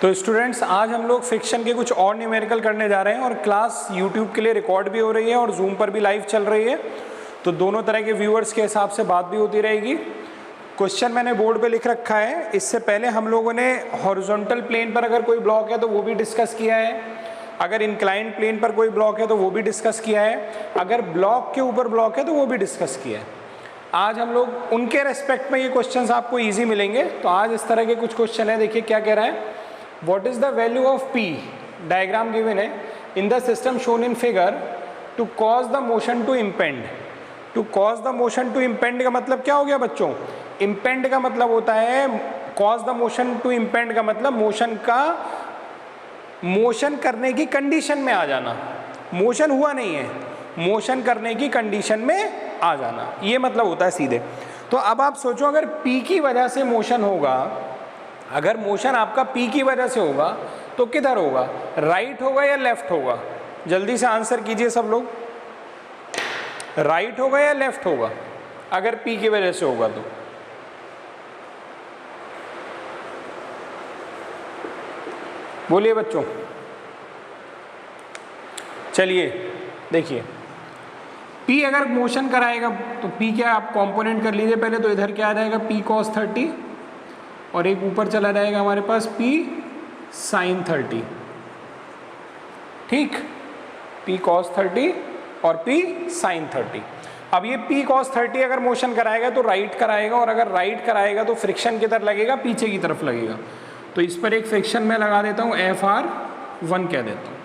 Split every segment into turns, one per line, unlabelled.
तो स्टूडेंट्स आज हम लोग फ्रिक्शन के कुछ और न्यूमेरिकल करने जा रहे हैं और क्लास यूट्यूब के लिए रिकॉर्ड भी हो रही है और जूम पर भी लाइव चल रही है, तो दोनों तरह के व्यूअर्स के हिसाब से बात भी होती रहेगी। क्वेश्चन मैंने बोर्ड पे लिख रखा है। इससे पहले हम लोगों ने हॉरिजॉन्टल प्लेन पर अगर कोई ब्लॉक है तो वो भी डिस्कस किया है, अगर इंक्लाइंड प्लेन पर कोई ब्लॉक है तो वो भी डिस्कस किया है, अगर ब्लॉक के ऊपर ब्लॉक है तो वो भी डिस्कस किया है। आज हम लोग उनके रेस्पेक्ट में ये क्वेश्चंस आपको इजी मिलेंगे। तो आज इस तरह के कुछ क्वेश्चन है, देखिए क्या कह रहा है। What is the value of P, diagram given है, in the system shown in figure two cause the motion to impend. To cause the motion to impend का मतलब क्या हो गया बच्चों? इम्पेंड का मतलब होता है, cause the motion to impend का मतलब मोशन करने की कंडीशन में आ जाना। मोशन हुआ नहीं है, मोशन करने की कंडीशन में आ जाना, ये मतलब होता है सीधे। तो अब आप सोचो, अगर P की वजह से मोशन होगा, अगर मोशन आपका P की वजह से होगा तो किधर होगा, राइट होगा या लेफ्ट होगा? जल्दी से आंसर कीजिए सब लोग, राइट होगा या लेफ्ट होगा अगर P की वजह से होगा तो? बोलिए बच्चों। चलिए देखिए, P अगर मोशन कराएगा तो P क्या, आप कंपोनेंट कर लीजिए पहले। तो इधर क्या आ जाएगा, P cos 30 और एक ऊपर चला जाएगा हमारे पास P sin 30, ठीक, P cos 30 और P sin 30। अब ये P cos 30 अगर मोशन कराएगा तो राइट कराएगा, और अगर राइट कराएगा तो फ्रिक्शन किधर लगेगा, पीछे की तरफ लगेगा। तो इस पर एक फ्रिक्शन मैं लगा देता हूँ, FR1 कह देता हूँ।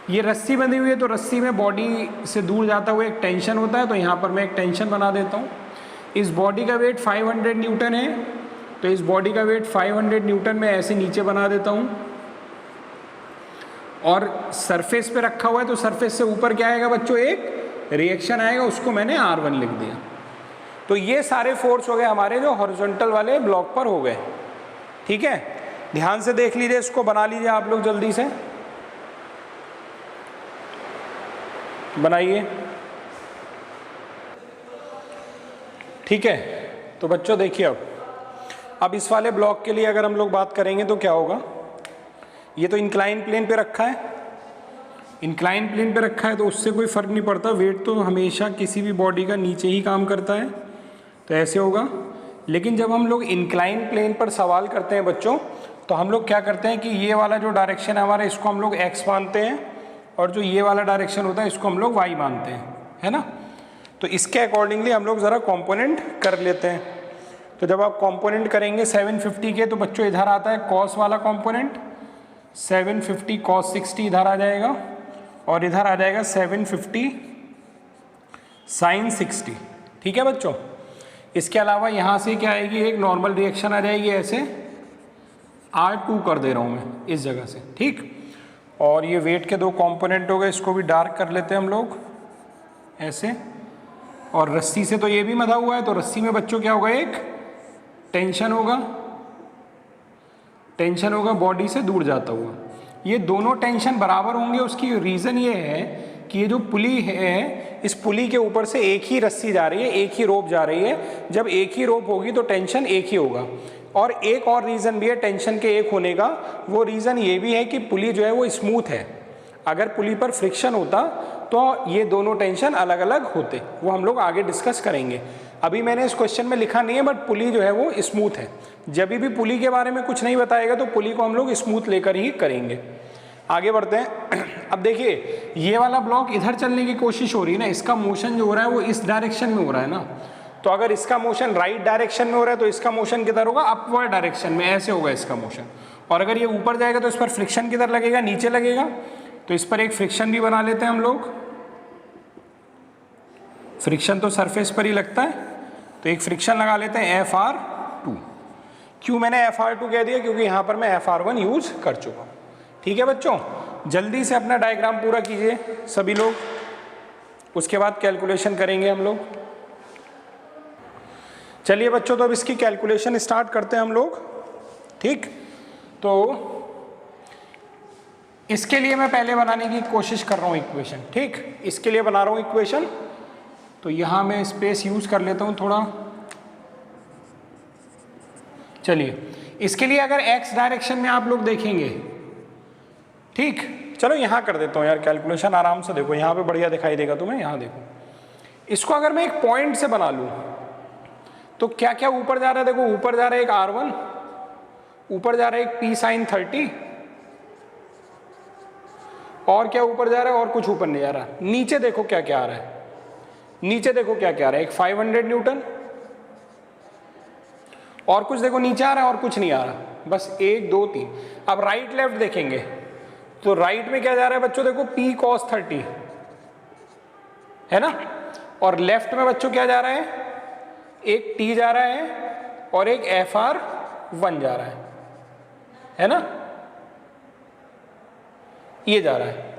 ये रस्सी बंधी हुई है तो रस्सी में बॉडी से दूर जाता हुआ एक टेंशन होता है, तो यहाँ पर मैं एक टेंशन बना देता हूँ। इस बॉडी का वेट 500 न्यूटन है, तो इस बॉडी का वेट 500 न्यूटन में ऐसे नीचे बना देता हूँ। और सरफेस पे रखा हुआ है तो सरफेस से ऊपर क्या आएगा बच्चों, एक रिएक्शन आएगा, उसको मैंने R1 लिख दिया। तो ये सारे फोर्स हो गए हमारे जो हॉरिजॉन्टल वाले ब्लॉक पर हो गए, ठीक है। ध्यान से देख लीजिए, इसको बना लीजिए आप लोग, जल्दी से बनाइए, ठीक है। तो बच्चों देखिए, अब इस वाले ब्लॉक के लिए अगर हम लोग बात करेंगे तो क्या होगा। ये तो इंक्लाइन प्लेन पे रखा है, इंक्लाइन प्लेन पे रखा है तो उससे कोई फर्क नहीं पड़ता, वेट तो हमेशा किसी भी बॉडी का नीचे ही काम करता है, तो ऐसे होगा। लेकिन जब हम लोग इंक्लाइन प्लेन पर सवाल करते हैं बच्चों, तो हम लोग क्या करते हैं कि ये वाला जो डायरेक्शन है हमारा, इसको हम लोग x मानते हैं, और जो ये वाला डायरेक्शन होता है इसको हम लोग y मानते हैं, है ना। तो इसके अकॉर्डिंगली हम लोग ज़रा कंपोनेंट कर लेते हैं। तो जब आप कंपोनेंट करेंगे 750 के, तो बच्चों इधर आता है कॉस वाला कंपोनेंट, 750 cos 60 इधर आ जाएगा, और इधर आ जाएगा 750 sin 60, ठीक है बच्चों। इसके अलावा यहाँ से क्या आएगी, एक नॉर्मल रिएक्शन आ जाएगी, ऐसे R2 कर दे रहा हूँ मैं इस जगह से, ठीक। और ये वेट के दो कंपोनेंट हो गए, इसको भी डार्क कर लेते हैं हम लोग ऐसे। और रस्सी से तो ये भी बंधा हुआ है, तो रस्सी में बच्चों क्या होगा, एक टेंशन होगा, टेंशन होगा बॉडी से दूर जाता हुआ। ये दोनों टेंशन बराबर होंगे, उसकी रीज़न ये है कि ये जो पुली है, इस पुली के ऊपर से एक ही रस्सी जा रही है, एक ही रोप जा रही है। जब एक ही रोप होगी तो टेंशन एक ही होगा। और एक और रीज़न भी है टेंशन के एक होने का, वो रीज़न ये भी है कि पुली जो है वो स्मूथ है। अगर पुली पर फ्रिक्शन होता तो ये दोनों टेंशन अलग अलग होते, वो हम लोग आगे डिस्कस करेंगे। अभी मैंने इस क्वेश्चन में लिखा नहीं है, बट पुली जो है वो स्मूथ है। जब भी पुली के बारे में कुछ नहीं बताएगा तो पुली को हम लोग स्मूथ लेकर ही करेंगे। आगे बढ़ते हैं। अब देखिए, ये वाला ब्लॉक इधर चलने की कोशिश हो रही है ना, इसका मोशन जो हो रहा है वो इस डायरेक्शन में हो रहा है ना। तो अगर इसका मोशन राइट डायरेक्शन में हो रहा है तो इसका मोशन किधर होगा, अपवर्ड डायरेक्शन में, ऐसे होगा इसका मोशन। और अगर ये ऊपर जाएगा तो इस पर फ्रिक्शन किधर लगेगा, नीचे लगेगा। तो इस पर एक फ्रिक्शन भी बना लेते हैं हम लोग। फ्रिक्शन तो सरफेस पर ही लगता है, तो एक फ्रिक्शन लगा लेते हैं FR2। क्यों मैंने FR2 कह दिया, क्योंकि यहाँ पर मैं FR1 यूज कर चुका हूँ, ठीक है बच्चों। जल्दी से अपना डायग्राम पूरा कीजिए सभी लोग, उसके बाद कैलकुलेशन करेंगे हम लोग। चलिए बच्चों, तो अब इसकी कैलकुलेशन स्टार्ट करते हैं हम लोग, ठीक। तो इसके लिए मैं पहले बनाने की कोशिश कर रहा हूँ इक्वेशन, ठीक। इसके लिए बना रहा हूँ इक्वेशन, तो यहाँ मैं स्पेस यूज कर लेता हूँ थोड़ा। चलिए, इसके लिए अगर x डायरेक्शन में आप लोग देखेंगे, ठीक, चलो यहाँ कर देता हूँ यार कैलकुलेशन, आराम से देखो, यहाँ पे बढ़िया दिखाई देगा तुम्हें। यहाँ देखो, इसको अगर मैं एक पॉइंट से बना लूँ तो क्या क्या ऊपर जा रहा है, देखो ऊपर जा रहा है एक R1, ऊपर जा रहा है एक P sin 30, और क्या ऊपर जा रहा है, और कुछ ऊपर नहीं जा रहा। नीचे देखो क्या क्या आ रहा है, नीचे देखो क्या क्या आ रहा है, एक 500 न्यूटन, और कुछ देखो नीचे आ रहा है, और कुछ नहीं आ रहा, बस 1 2 3। अब राइट लेफ्ट देखेंगे तो राइट में क्या जा रहा है बच्चों, देखो P cos 30 है ना, और लेफ्ट में बच्चों क्या जा रहा है, एक T जा रहा है और एक FR1 जा रहा है ना, ये जा रहा है।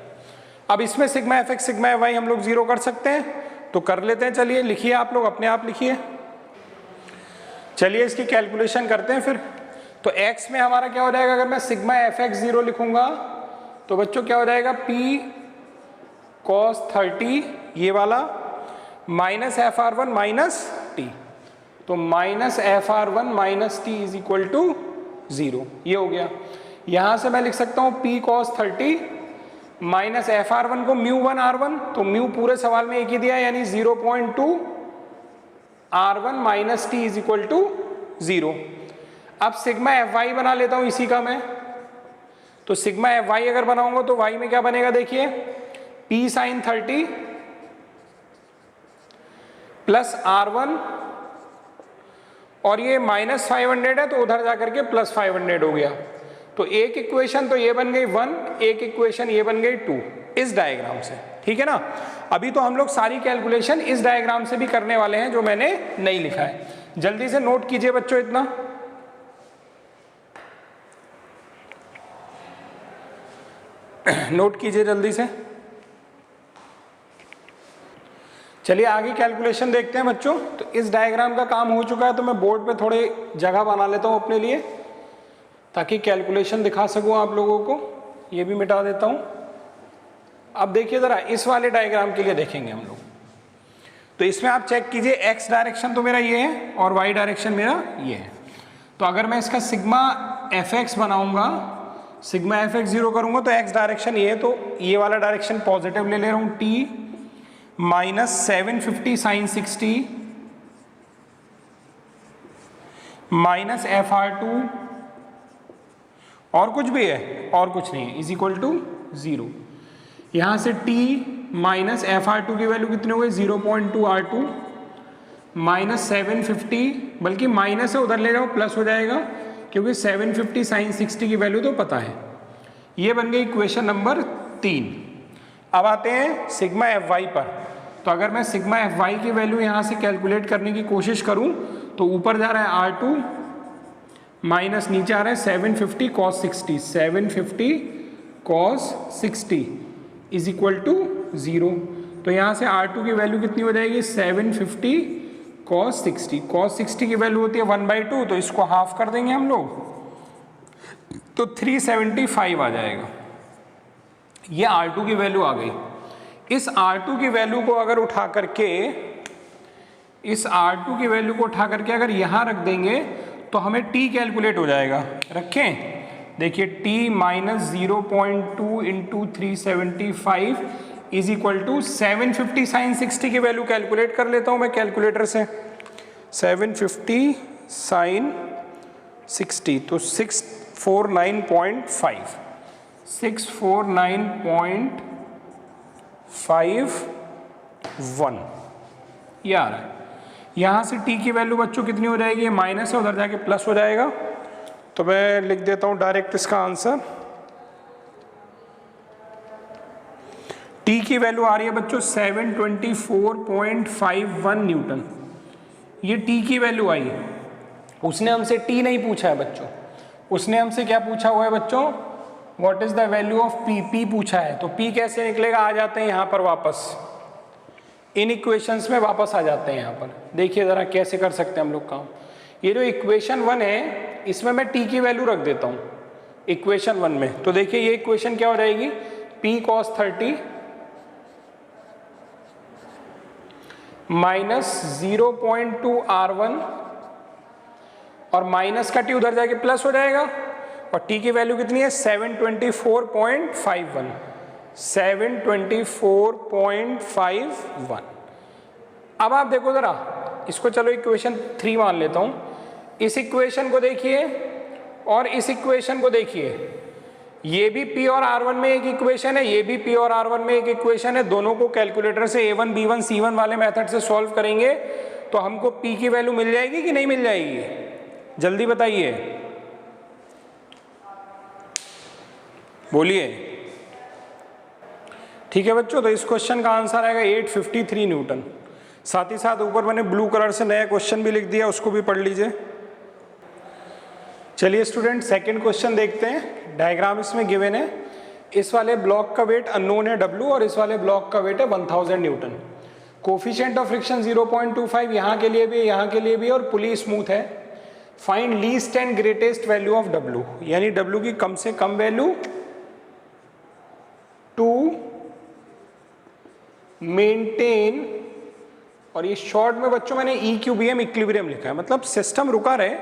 अब इसमें sigma F X sigma F Y हम लोग जीरो कर सकते हैं, तो कर लेते हैं। चलिए लिखिए, आप लोग अपने आप लिखिए। चलिए इसकी कैलकुलेशन करते हैं फिर। तो x में हमारा क्या हो जाएगा, अगर मैं सिग्मा एफ एक्स जीरो लिखूंगा तो बच्चों क्या हो जाएगा, P cos 30 ये वाला माइनस FR1 माइनस टी, तो minus FR1 minus T is equal to 0, ये हो गया। यहां से मैं लिख सकता हूं P cos 30 माइनस FR1 को μ1 R1, तो म्यू पूरे सवाल में एक ही दिया यानी 0.2 R1 minus T is equal to 0। अब सिग्मा एफ वाई बना लेता हूं इसी का मैं, तो सिग्मा एफ वाई अगर बनाऊंगा तो वाई में क्या बनेगा, देखिए P sin 30 प्लस R1, और ये माइनस 500 है तो उधर जाकर के प्लस 500 हो गया। तो एक इक्वेशन तो ये बन गई 1, एक इक्वेशन ये बन गई 2 इस डायग्राम से, ठीक है ना। अभी तो हम लोग सारी कैलकुलेशन इस डायग्राम से भी करने वाले हैं जो मैंने नहीं लिखा है। जल्दी से नोट कीजिए बच्चों, इतना नोट कीजिए जल्दी से। चलिए आगे कैलकुलेशन देखते हैं बच्चों। तो इस डायग्राम का काम हो चुका है, तो मैं बोर्ड पे थोड़े जगह बना लेता हूं अपने लिए ताकि कैलकुलेशन दिखा सकूं आप लोगों को। ये भी मिटा देता हूं। अब देखिए जरा, इस वाले डायग्राम के लिए देखेंगे हम लोग। तो इसमें आप चेक कीजिए, एक्स डायरेक्शन तो मेरा ये है और वाई डायरेक्शन मेरा ये है। तो अगर मैं इसका सिग्मा एफ एक्स बनाऊंगा, सिग्मा एफ एक्स जीरो करूंगा तो एक्स डायरेक्शन ये है, तो ये वाला डायरेक्शन पॉजिटिव ले रहा हूं, T minus 750 sine 60 minus FR2, और कुछ भी है, और कुछ नहीं है, इज इक्वल टू 0। यहां से t माइनस FR2 की वैल्यू कितनी हो गई, 0.2 R2 माइनस 750, बल्कि माइनस है उधर ले जाओ प्लस हो जाएगा क्योंकि 750 साइन 60 की वैल्यू तो पता है। ये बन गई इक्वेशन नंबर 3। अब आते हैं सिग्मा एफ वाई पर। तो अगर मैं सिग्मा एफ वाई की वैल्यू यहाँ से कैलकुलेट करने की कोशिश करूँ तो ऊपर जा रहा है R2 माइनस नीचे आ रहा है 750 cos 60, 750 cos 60 is equal to 0। तो यहाँ से R2 की वैल्यू कितनी हो जाएगी, 750 cos 60। cos 60 की वैल्यू होती है 1/2, तो इसको हाफ कर देंगे हम लोग, तो 375 आ जाएगा। ये R2 की वैल्यू आ गई। इस R2 की वैल्यू को अगर उठा करके, इस R2 की वैल्यू को उठा करके अगर यहाँ रख देंगे तो हमें T कैलकुलेट हो जाएगा। रखें, देखिए T minus 0.2 into 375 is equal to 750 sine 60 की वैल्यू कैलकुलेट कर लेता हूँ मैं कैलकुलेटर से। 750 साइन 60 तो 649.5, 649.51 ये आ रहा है। यहाँ से t की वैल्यू बच्चों कितनी हो जाएगी, माइनस है उधर जाके प्लस हो जाएगा, तो मैं लिख देता हूँ डायरेक्ट इसका आंसर। t की वैल्यू आ रही है बच्चों 724.51 न्यूटन। ये t की वैल्यू आई है। उसने हमसे t नहीं पूछा है बच्चों, उसने हमसे क्या पूछा हुआ है बच्चों, what is the value of p, p पूछा है। तो p कैसे निकलेगा, आ जाते हैं यहाँ पर वापस, इन इक्वेशंस में वापस आ जाते हैं। यहाँ पर देखिए ज़रा कैसे कर सकते हैं हम लोग काम। ये जो इक्वेशन 1 है इसमें मैं t की वैल्यू रख देता हूँ इक्वेशन 1 में। तो देखिए ये इक्वेशन क्या हो जाएगी, P cos 30 माइनस 0.2 R1 और माइनस का टी उधर जाके प्लस हो जाएगा, और टी की वैल्यू कितनी है 724.51, 724.51। अब आप देखो जरा इसको, चलो इक्वेशन 3 मान लेता हूं। इस इक्वेशन को देखिए और इस इक्वेशन को देखिए, ये भी P और R1 में एक इक्वेशन है, ये भी P और R1 में एक इक्वेशन है। दोनों को कैलकुलेटर से A1 B1 C1 वाले मेथड से सॉल्व करेंगे तो हमको P की वैल्यू मिल जाएगी कि नहीं मिल जाएगी, जल्दी बताइए, बोलिए। ठीक है बच्चों, तो इस क्वेश्चन का आंसर आएगा 853 न्यूटन। साथ ही साथ ऊपर मैंने ब्लू कलर से नया क्वेश्चन भी लिख दिया, उसको भी पढ़ लीजिए। चलिए स्टूडेंट, सेकंड क्वेश्चन देखते हैं। डायग्राम इसमें गिवन है, इस वाले ब्लॉक का वेट अननोन है W और इस वाले ब्लॉक का वेट है 1000 न्यूटन। कोफिशिएंट ऑफ फ्रिक्शन 0.25 यहाँ के लिए भी, यहाँ के लिए भी, और पुली स्मूथ है। Find least and greatest value of W, यानी W की कम से कम वैल्यू टू मेंटेन, और ये शॉर्ट में बच्चों मैंने EQBM इक्विलिब्रियम लिखा है, मतलब सिस्टम रुका रहे,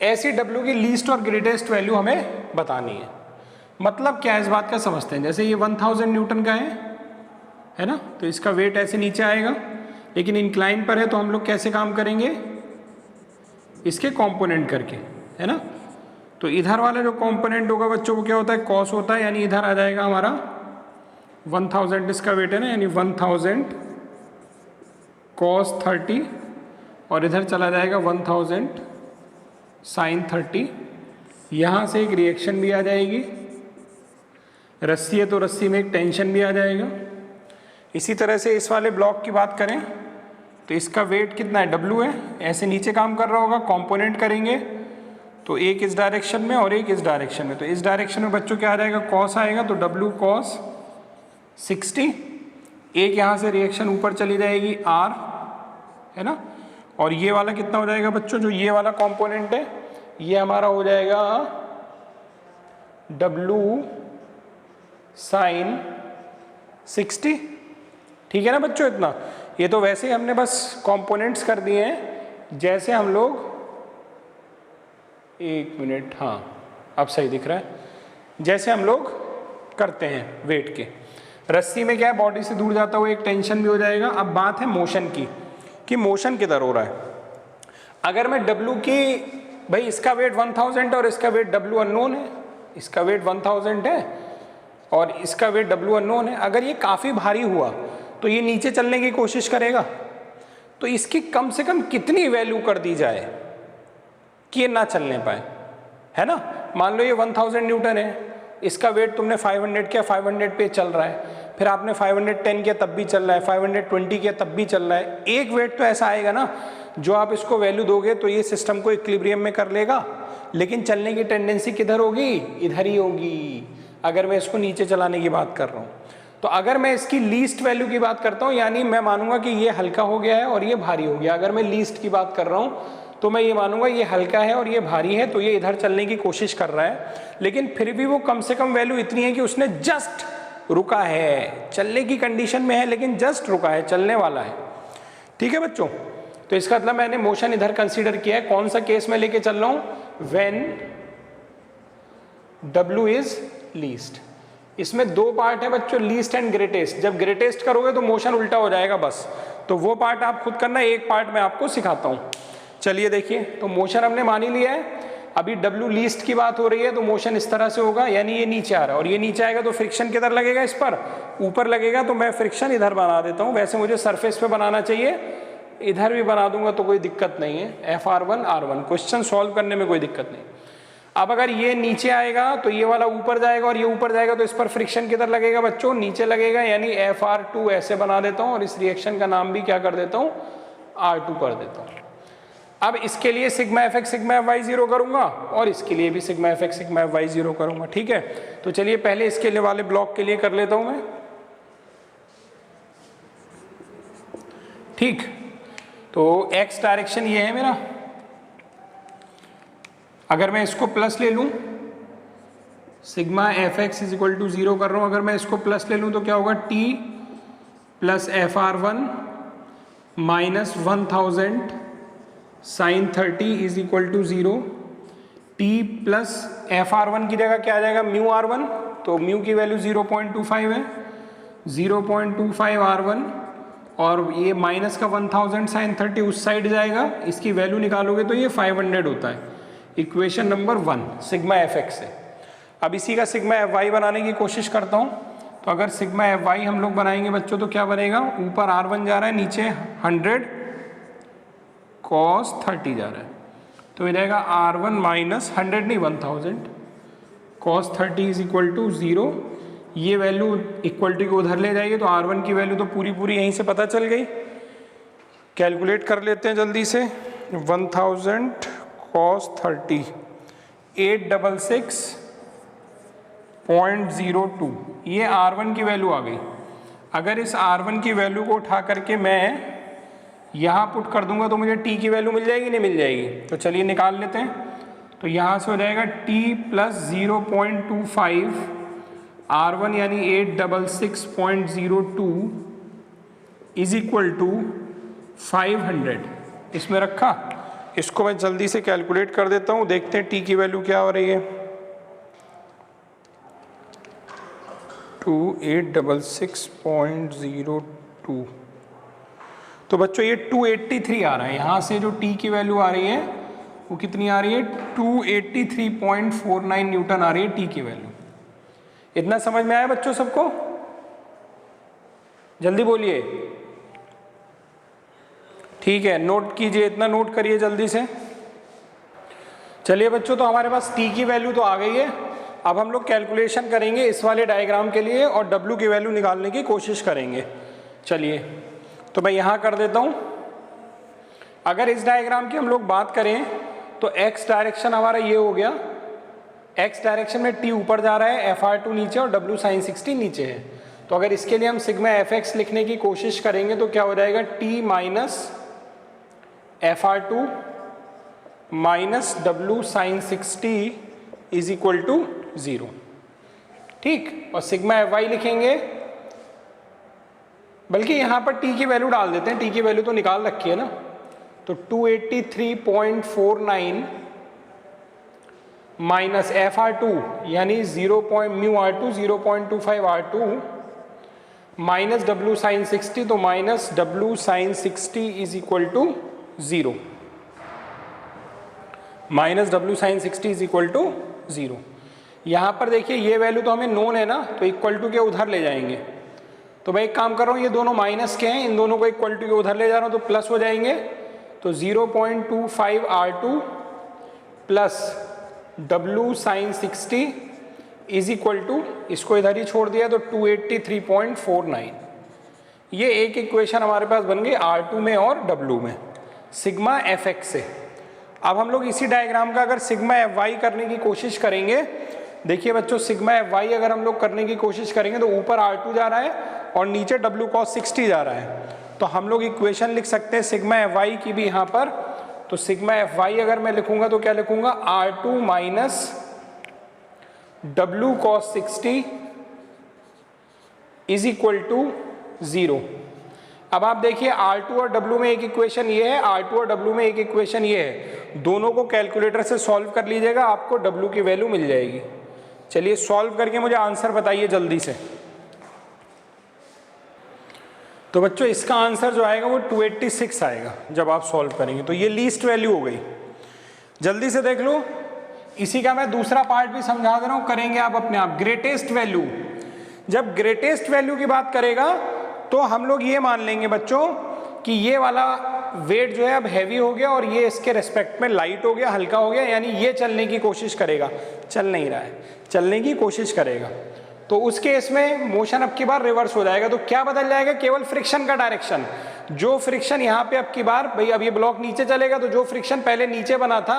ऐसी W की लीस्ट और ग्रेटेस्ट वैल्यू हमें बतानी है। मतलब क्या है इस बात का समझते हैं। जैसे ये 1000 न्यूटन का है ना, तो इसका वेट ऐसे नीचे आएगा, लेकिन इंक्लाइन पर है, तो हम लोग कैसे काम करेंगे, इसके कंपोनेंट करके, है ना। तो इधर वाला जो कंपोनेंट होगा बच्चों को क्या होता है, कॉस होता है, यानी इधर आ जाएगा हमारा 1000 इसका वेट है ना, यानी 1000 cos 30, और इधर चला जाएगा 1000 sin 30। यहाँ से एक रिएक्शन भी आ जाएगी, रस्सी है तो रस्सी में एक टेंशन भी आ जाएगा। इसी तरह से इस वाले ब्लॉक की बात करें तो इसका वेट कितना है, W है, ऐसे नीचे काम कर रहा होगा, कंपोनेंट करेंगे तो एक इस डायरेक्शन में और एक इस डायरेक्शन में। तो इस डायरेक्शन में बच्चों क्या आ जाएगा, कॉस आएगा, तो W cos 60। एक यहाँ से रिएक्शन ऊपर चली जाएगी R, है ना, और ये वाला कितना हो जाएगा बच्चों, जो ये वाला कंपोनेंट है ये हमारा हो जाएगा W sin 60। ठीक है ना बच्चों, इतना। ये तो वैसे ही हमने बस कंपोनेंट्स कर दिए हैं, जैसे हम लोग, एक मिनट, हाँ अब सही दिख रहा है, जैसे हम लोग करते हैं वेट के। रस्सी में क्या है, बॉडी से दूर जाता हुआ एक टेंशन भी हो जाएगा। अब बात है मोशन की, कि मोशन किधर हो रहा है। अगर मैं W की, भाई इसका वेट 1000 और इसका वेट W अननोन है, इसका वेट 1000 है और इसका वेट W अननोन है। अगर ये काफ़ी भारी हुआ तो ये नीचे चलने की कोशिश करेगा, तो इसकी कम से कम कितनी वैल्यू कर दी जाए कि ये ना चलने पाए, है ना। मान लो ये 1000 न्यूटन है, इसका वेट तुमने 500 किया, 500 पे चल रहा है, फिर आपने 510 किया तब भी चल रहा है, 520 किया तब भी चल रहा है। एक वेट तो ऐसा आएगा ना जो आप इसको वैल्यू दोगे तो ये सिस्टम को इक्विलिब्रियम में कर लेगा, लेकिन चलने की टेंडेंसी किधर होगी, इधर ही होगी, अगर मैं इसको नीचे चलाने की बात कर रहा हूँ। तो अगर मैं इसकी लीस्ट वैल्यू की बात करता हूँ, यानी मैं मानूंगा कि ये हल्का हो गया है और ये भारी हो गया। अगर मैं लीस्ट की बात कर रहा हूँ तो मैं ये मानूंगा ये हल्का है और ये भारी है, तो ये इधर चलने की कोशिश कर रहा है, लेकिन फिर भी वो कम से कम वैल्यू इतनी है कि उसने जस्ट रुका है, चलने की कंडीशन में है लेकिन जस्ट रुका है, चलने वाला है। ठीक है बच्चों, तो इसका मतलब मैंने मोशन इधर कंसीडर किया है। कौन सा केस में लेके चल रहा हूं, व्हेन W इज लीस्ट। इसमें दो पार्ट है बच्चों, लीस्ट एंड ग्रेटेस्ट। जब ग्रेटेस्ट करोगे तो मोशन उल्टा हो जाएगा बस, तो वो पार्ट आप खुद करना, एक पार्ट मैं आपको सिखाता हूं। चलिए देखिए, तो मोशन हमने मान ही लिया है। अभी W लीस्ट की बात हो रही है, तो मोशन इस तरह से होगा, यानी ये नीचे आ रहा है और ये नीचे आएगा तो फ्रिक्शन किधर लगेगा, इस पर ऊपर लगेगा। तो मैं फ्रिक्शन इधर बना देता हूँ, वैसे मुझे सरफेस पे बनाना चाहिए, इधर भी बना दूंगा तो कोई दिक्कत नहीं है। FR1 R1 क्वेश्चन सॉल्व करने में कोई दिक्कत नहीं। अब अगर ये नीचे आएगा तो ये वाला ऊपर जाएगा और ये ऊपर जाएगा, तो इस पर फ्रिक्शन किधर लगेगा बच्चों, नीचे लगेगा, यानी FR2 ऐसे बना देता हूँ और इस रिएक्शन का नाम भी क्या कर देता हूँ, R2 कर देता हूँ। अब इसके लिए sigma F X sigma F Y 0 करूंगा और इसके लिए भी sigma F X sigma F Y 0 करूंगा। ठीक है, तो चलिए पहले इसके लिए वाले ब्लॉक के लिए कर लेता हूं मैं। ठीक, तो एक्स डायरेक्शन ये है मेरा। अगर मैं इसको प्लस ले लूं, sigma F X is equal to 0 कर रहा हूं, अगर मैं इसको प्लस ले लूं तो क्या होगा, T plus FR1 minus 1000 sine 30 is equal to 0, T plus F R one की जगह क्या आ जाएगा, म्यू आर वन, तो म्यू की वैल्यू 0.25 है, 0.25 आर वन, और ये माइनस का 1000 साइन 30 उस साइड जाएगा, इसकी वैल्यू निकालोगे तो ये 500 होता है। Equation number 1 sigma F x है। अब इसी का सिग्मा एफ वाई बनाने की कोशिश करता हूँ। तो अगर सिग्मा एफ वाई हम लोग बनाएंगे बच्चों तो क्या बनेगा, ऊपर R1 जा रहा है, नीचे 100 cos 30 जा रहा है, तो ये रहेगा R1 माइनस 100 नहीं 1000 cos 30 इज इक्वल टू 0। ये वैल्यू इक्वल टू को उधर ले जाएगी तो R1 की वैल्यू तो पूरी पूरी यहीं से पता चल गई। कैलकुलेट कर लेते हैं जल्दी से। 1000 cos 30 866.02, ये R1 की वैल्यू आ गई। अगर इस R1 की वैल्यू को उठा करके मैं यहाँ पुट कर दूंगा तो मुझे T की वैल्यू मिल जाएगी, नहीं मिल जाएगी? तो चलिए निकाल लेते हैं। तो यहाँ से हो जाएगा T प्लस 0.25 R1 यानी 866.02 इज इक्वल टू 500, इसमें रखा। इसको मैं जल्दी से कैलकुलेट कर देता हूँ, देखते हैं T की वैल्यू क्या हो रही है। 866.02, तो बच्चों ये 283 आ रहा है। यहाँ से जो T की वैल्यू आ रही है वो कितनी आ रही है, 283.49 न्यूटन आ रही है T की वैल्यू। इतना समझ में आया बच्चों सबको? जल्दी बोलिए। ठीक है, नोट कीजिए, इतना नोट करिए जल्दी से। चलिए बच्चों, तो हमारे पास T की वैल्यू तो आ गई है। अब हम लोग कैलकुलेशन करेंगे इस वाले डायग्राम के लिए और W की वैल्यू निकालने की कोशिश करेंगे। चलिए, तो मैं यहाँ कर देता हूँ। अगर इस डायग्राम की हम लोग बात करें तो x डायरेक्शन हमारा ये हो गया, x डायरेक्शन में T ऊपर जा रहा है, FR2 नीचे और W sin 60 नीचे है। तो अगर इसके लिए हम सिग्मा fx लिखने की कोशिश करेंगे तो क्या हो जाएगा, T minus FR2 minus W sin 60 is equal to 0। ठीक, और सिग्मा fy लिखेंगे, बल्कि यहाँ पर T की वैल्यू डाल देते हैं, T की वैल्यू तो निकाल रखी है ना। तो 283.49 माइनस FR2 यानी 0.μr2 0.25 R2 minus W sin 60, तो minus W sin 60 is equal to 0, minus W sin 60 is equal to 0। यहाँ पर देखिए ये वैल्यू तो हमें नोन है ना, तो इक्वल टू के उधर ले जाएंगे। तो मैं एक काम कर रहा हूँ, ये दोनों माइनस के हैं, इन दोनों को इक्वल टू के उधर ले जा रहा हूँ तो प्लस हो जाएंगे। तो 0.25 R2 plus W sin 60 is equal to, इसको इधर ही छोड़ दिया तो 283.49। ये एक इक्वेशन हमारे पास बन गई R2 में और W में सिग्मा fx से। अब हम लोग इसी डायग्राम का अगर सिग्मा fy करने की कोशिश करेंगे, देखिए बच्चों सिग्मा fy अगर हम लोग करने की कोशिश करेंगे तो ऊपर R2 जा रहा है और नीचे W cos 60 जा रहा है। तो हम लोग इक्वेशन लिख सकते हैं सिग्मा fy की भी यहाँ पर। तो सिग्मा fy अगर मैं लिखूंगा तो क्या लिखूंगा, R2 minus W cos 60 is equal to 0। अब आप देखिए R2 और W में एक इक्वेशन ये है, R2 और W में एक इक्वेशन ये है। दोनों को कैलकुलेटर से सॉल्व कर लीजिएगा, आपको W की वैल्यू मिल जाएगी। चलिए सॉल्व करके मुझे आंसर बताइए जल्दी से। तो बच्चों इसका आंसर जो आएगा वो 286 आएगा जब आप सॉल्व करेंगे। तो ये लीस्ट वैल्यू हो गई। जल्दी से देख लो, इसी का मैं दूसरा पार्ट भी समझा दे रहा हूँ, करेंगे आप अपने आप। ग्रेटेस्ट वैल्यू, जब ग्रेटेस्ट वैल्यू की बात करेगा तो हम लोग ये मान लेंगे बच्चों कि ये वाला वेट जो है अब हैवी हो गया और ये इसके रेस्पेक्ट में लाइट हो गया, हल्का हो गया, यानी ये चलने की कोशिश करेगा, चल नहीं रहा है, चलने की कोशिश करेगा। तो उस केस में मोशन अब की बार रिवर्स हो जाएगा। तो क्या बदल जाएगा, केवल फ्रिक्शन का डायरेक्शन। जो फ्रिक्शन यहाँ पे अब की बार, भाई अब ये ब्लॉक नीचे चलेगा तो जो फ्रिक्शन पहले नीचे बना था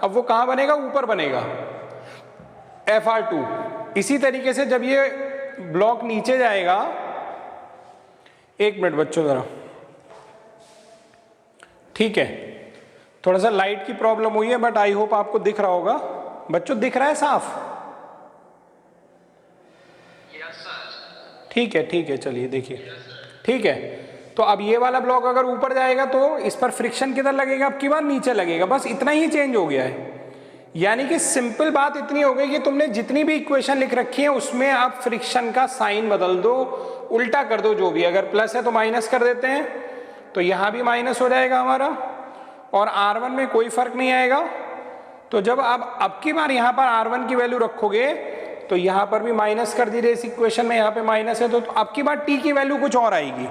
अब वो कहाँ बनेगा, ऊपर बनेगा, FR2। इसी तरीके से जब ये ब्लॉक नीचे जाएगा, एक मिनट बच्चों जरा, ठीक है, थोड़ा सा लाइट की प्रॉब्लम हुई है बट आई होप आपको दिख रहा होगा। बच्चों दिख रहा है साफ? ठीक है, ठीक है, चलिए देखिए, ठीक है। तो अब ये वाला ब्लॉक अगर ऊपर जाएगा तो इस पर फ्रिक्शन किधर लगेगा, अब की बार नीचे लगेगा, बस इतना ही चेंज हो गया है। यानी कि सिंपल बात इतनी हो गई कि तुमने जितनी भी इक्वेशन लिख रखी है उसमें आप फ्रिक्शन का साइन बदल दो, उल्टा कर दो जो भी, अगर प्लस है तो माइनस कर देते हैं, तो यहां भी माइनस हो जाएगा हमारा, और R1 में कोई फर्क नहीं आएगा। तो जब आप अब की बार यहां पर R1 की वैल्यू रखोगे तो यहां पर भी माइनस कर दीजिए, इस इक्वेशन में यहां पे माइनस है, तो अब की बार T की वैल्यू कुछ और आएगी।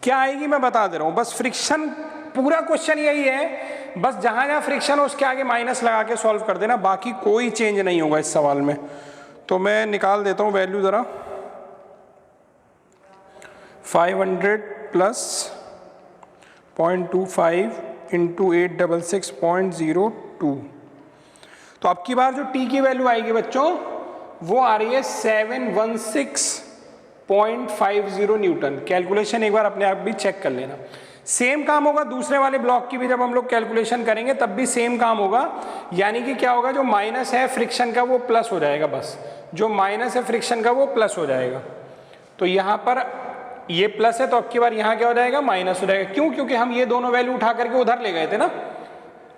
क्या आएगी मैं बता दे रहा हूं, बस फ्रिक्शन, पूरा क्वेश्चन यही है, बस जहां जहां फ्रिक्शन हो उसके आगे माइनस लगा के सॉल्व कर देना, बाकी कोई चेंज नहीं होगा इस सवाल में। तो मैं निकाल देता हूं वैल्यू जरा, 500 प्लस 0.25 इंटू 866.02। तो अब की बार जो टी की वैल्यू आएगी बच्चों वो आ रही है 716.50 न्यूटन। कैलकुलेशन एक बार अपने आप भी चेक कर लेना। सेम काम होगा दूसरे वाले ब्लॉक की भी, जब हम लोग कैलकुलेशन करेंगे तब भी सेम काम होगा। यानी कि क्या होगा, जो माइनस है फ्रिक्शन का वो प्लस हो जाएगा, बस जो माइनस है फ्रिक्शन का वो प्लस हो जाएगा। तो यहाँ पर ये प्लस है तो अब की बार यहाँ क्या हो जाएगा, माइनस हो जाएगा। क्यों? क्योंकि हम ये दोनों वैल्यू उठा करके उधर ले गए थे ना,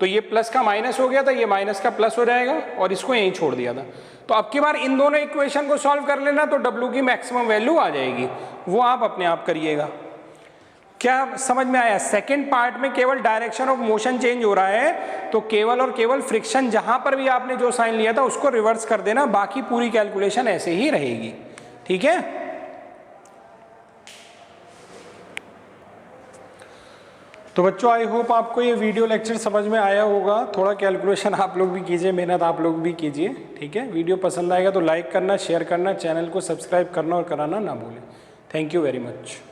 तो ये प्लस का माइनस हो गया था, ये माइनस का प्लस हो जाएगा, और इसको यहीं छोड़ दिया था। तो अब की बार इन दोनों इक्वेशन को सॉल्व कर लेना तो W की मैक्सिमम वैल्यू आ जाएगी, वो आप अपने आप करिएगा। क्या समझ में आया? सेकंड पार्ट में केवल डायरेक्शन ऑफ मोशन चेंज हो रहा है, तो केवल और केवल फ्रिक्शन जहां पर भी आपने जो साइन लिया था उसको रिवर्स कर देना, बाकी पूरी कैलकुलेशन ऐसे ही रहेगी। ठीक है? तो बच्चों आई होप आपको ये वीडियो लेक्चर समझ में आया होगा। थोड़ा कैलकुलेशन आप लोग भी कीजिए, मेहनत आप लोग भी कीजिए। ठीक है? वीडियो पसंद आएगा तो लाइक करना, शेयर करना, चैनल को सब्सक्राइब करना और कराना ना भूलें। Thank you very much.